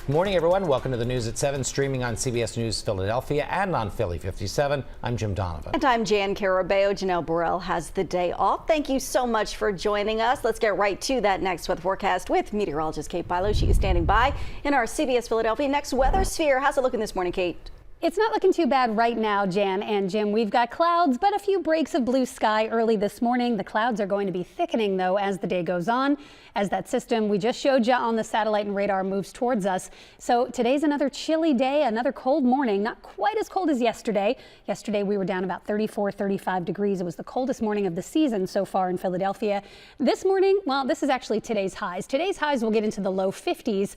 Good morning, everyone. Welcome to the News at 7, streaming on CBS News Philadelphia and on Philly 57. I'm Jim Donovan. And I'm Jan Carabeo. Janelle Burrell has the day off. Thank you so much for joining us. Let's get right to that next weather forecast with meteorologist Kate Bilo. She is standing by in our CBS Philadelphia Next Weather Sphere. How's it looking this morning, Kate? It's not looking too bad right now, Jan and Jim. We've got clouds, but a few breaks of blue sky early this morning. The clouds are going to be thickening, though, as the day goes on, as that system we just showed you on the satellite and radar moves towards us. So today's another chilly day, another cold morning, not quite as cold as yesterday. Yesterday, we were down about 34, 35 degrees. It was the coldest morning of the season so far in Philadelphia. This morning, well, this is actually today's highs. Today's highs will get into the low 50s.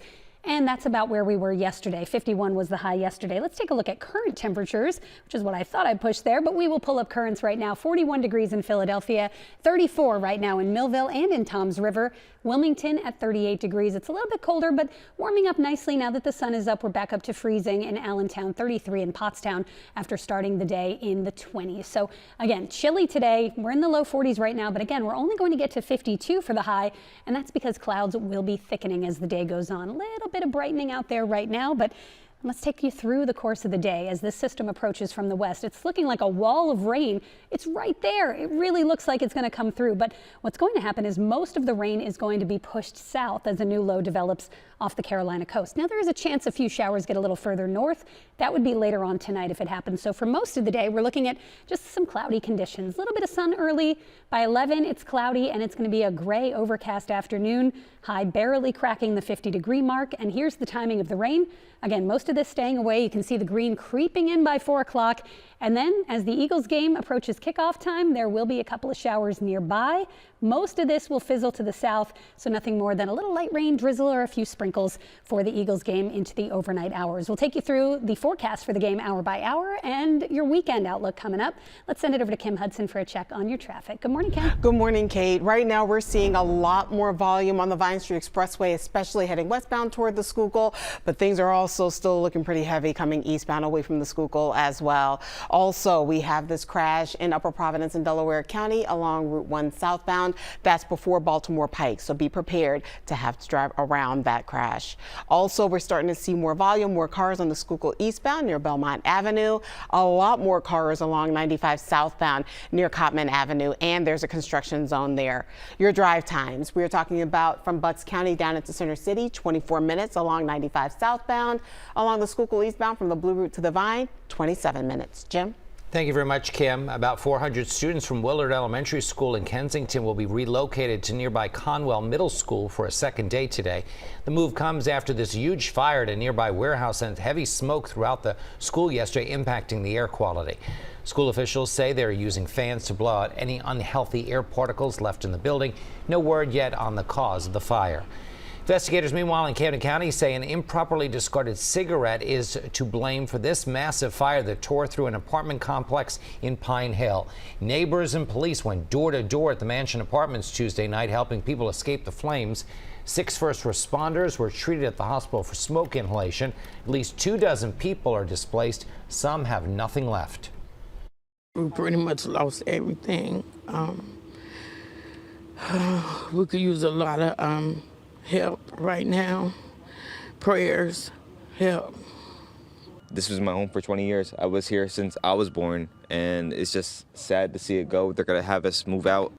And that's about where we were yesterday. 51 was the high yesterday. Let's take a look at current temperatures, which is what I thought I'd push there, but we will pull up currents right now. 41 degrees in Philadelphia, 34 right now in Millville and in Toms River. Wilmington at 38 degrees. It's a little bit colder, but warming up nicely now that the sun is up. We're back up to freezing in Allentown, 33 in Pottstown after starting the day in the 20s. So again, chilly today. We're in the low 40s right now, but again, we're only going to get to 52 for the high, and that's because clouds will be thickening as the day goes on. A little bit of brightening out there right now, but let's take you through the course of the day as this system approaches from the west. It's looking like a wall of rain. It's right there. It really looks like it's going to come through. But what's going to happen is most of the rain is going to be pushed south as a new low develops off the Carolina coast. Now, there is a chance a few showers get a little further north. That would be later on tonight if it happens. So for most of the day, we're looking at just some cloudy conditions. A little bit of sun early. By 11, it's cloudy, and it's going to be a gray overcast afternoon. High barely cracking the 50-degree mark. And here's the timing of the rain. Again, most of this staying away. You can see the green creeping in by 4 o'clock. And then as the Eagles game approaches kickoff time, there will be a couple of showers nearby. Most of this will fizzle to the south, so nothing more than a little light rain, drizzle, or a few sprinkles for the Eagles game into the overnight hours. We'll take you through the forecast for the game hour by hour and your weekend outlook coming up. Let's send it over to Kim Hudson for a check on your traffic. Good morning, Kim. Good morning, Kate. Right now we're seeing a lot more volume on the Vine Street Expressway, especially heading westbound toward the Schuylkill, but things are also still looking pretty heavy coming eastbound away from the Schuylkill as well. Also, we have this crash in Upper Providence in Delaware County along Route 1 southbound. That's before Baltimore Pike, so be prepared to have to drive around that crash. Also, we're starting to see more volume, more cars on the Schuylkill eastbound near Belmont Avenue, a lot more cars along 95 southbound near Cotman Avenue, and there's a construction zone there. Your drive times, we're talking about from Bucks County down into Center City, 24 minutes along 95 southbound, along the Schuylkill eastbound from the Blue Route to the Vine, 27 minutes. Jim? Thank you very much, Kim. About 400 students from Willard Elementary School in Kensington will be relocated to nearby Conwell Middle School for a second day today. The move comes after this huge fire at a nearby warehouse sent heavy smoke throughout the school yesterday, impacting the air quality. School officials say they're using fans to blow out any unhealthy air particles left in the building. No word yet on the cause of the fire. Investigators, meanwhile, in Camden County say an improperly discarded cigarette is to blame for this massive fire that tore through an apartment complex in Pine Hill. Neighbors and police went door to door at the mansion apartments Tuesday night, helping people escape the flames. 6 first responders were treated at the hospital for smoke inhalation. At least 24 people are displaced. Some have nothing left. We pretty much lost everything. We could use a lot of help right now, prayers, help. This was my home for 20 years. I was here since I was born, and it's just sad to see it go. They're gonna have us move out.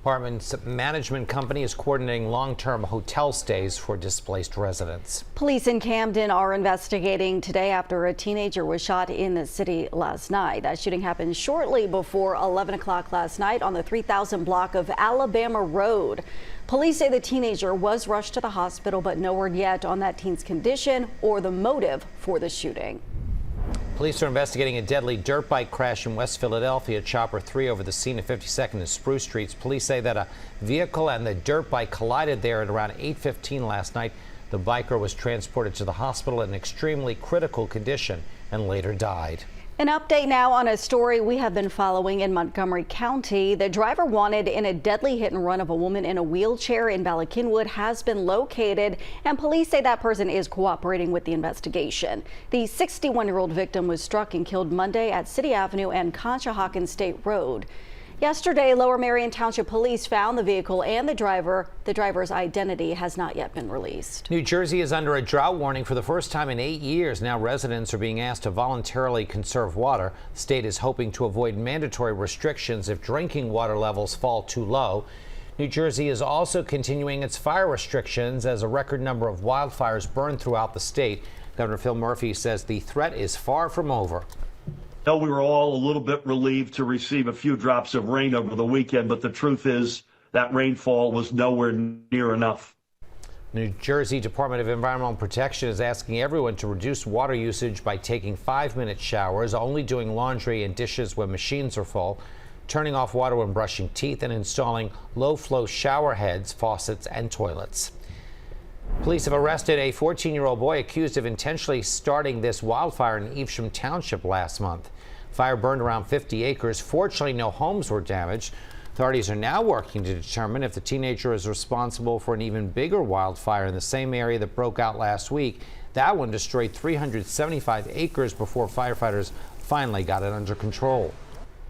Apartment management company is coordinating long-term hotel stays for displaced residents. Police in Camden are investigating today after a teenager was shot in the city last night. That shooting happened shortly before 11 o'clock last night on the 3000 block of Alabama Road. Police say the teenager was rushed to the hospital, but no word yet on that teen's condition or the motive for the shooting. Police are investigating a deadly dirt bike crash in West Philadelphia. Chopper 3 over the scene of 52nd and Spruce Streets. Police say that a vehicle and the dirt bike collided there at around 8:15 last night. The biker was transported to the hospital in extremely critical condition and later died. An update now on a story we have been following in Montgomery County. The driver wanted in a deadly hit and run of a woman in a wheelchair in Ballackinwood has been located, and police say that person is cooperating with the investigation. The 61-year-old victim was struck and killed Monday at City Avenue and Conshohocken State Road. Yesterday, Lower Merion Township Police found the vehicle and the driver. The driver's identity has not yet been released. New Jersey is under a drought warning for the first time in 8 years. Now residents are being asked to voluntarily conserve water. The state is hoping to avoid mandatory restrictions if drinking water levels fall too low. New Jersey is also continuing its fire restrictions as a record number of wildfires burn throughout the state. Governor Phil Murphy says the threat is far from over. No, we were all a little bit relieved to receive a few drops of rain over the weekend, but the truth is that rainfall was nowhere near enough. New Jersey Department of Environmental Protection is asking everyone to reduce water usage by taking 5-minute showers, only doing laundry and dishes when machines are full, turning off water when brushing teeth, and installing low-flow shower heads, faucets, and toilets. Police have arrested a 14-year-old boy accused of intentionally starting this wildfire in Evesham Township last month. Fire burned around 50 acres. Fortunately, no homes were damaged. Authorities are now working to determine if the teenager is responsible for an even bigger wildfire in the same area that broke out last week. That one destroyed 375 acres before firefighters finally got it under control.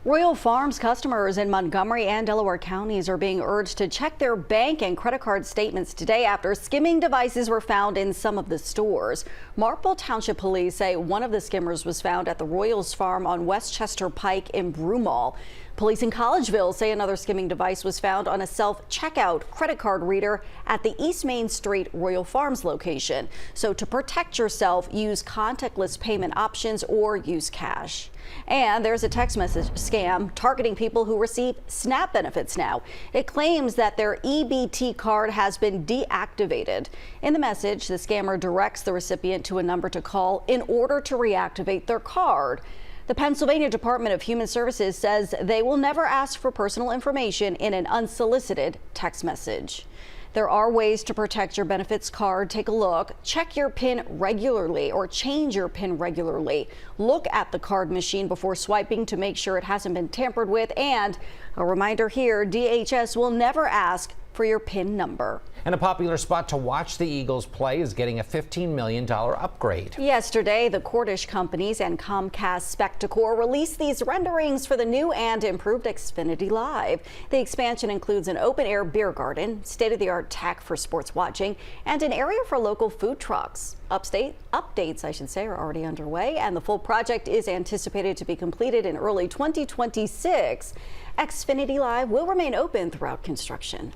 Royal Farms customers in Montgomery and Delaware counties are being urged to check their bank and credit card statements today after skimming devices were found in some of the stores. Marple Township Police say one of the skimmers was found at the Royals Farm on Westchester Pike in Broomall. Police in Collegeville say another skimming device was found on a self-checkout credit card reader at the East Main Street Royal Farms location. So to protect yourself, use contactless payment options or use cash. And there's a text message scam targeting people who receive SNAP benefits now. It claims that their EBT card has been deactivated. In the message, the scammer directs the recipient to a number to call in order to reactivate their card. The Pennsylvania Department of Human Services says they will never ask for personal information in an unsolicited text message. There are ways to protect your benefits card. Take a look. Check your PIN regularly or change your PIN regularly. Look at the card machine before swiping to make sure it hasn't been tampered with. And a reminder here, DHS will never ask for your PIN number. And a popular spot to watch the Eagles play is getting a $15 million upgrade. Yesterday, the Cordish companies and Comcast Spectacor released these renderings for the new and improved Xfinity Live. The expansion includes an open-air beer garden, state-of-the-art tech for sports watching, and an area for local food trucks. Updates, I should say, are already underway, and the full project is anticipated to be completed in early 2026. Xfinity Live will remain open throughout construction.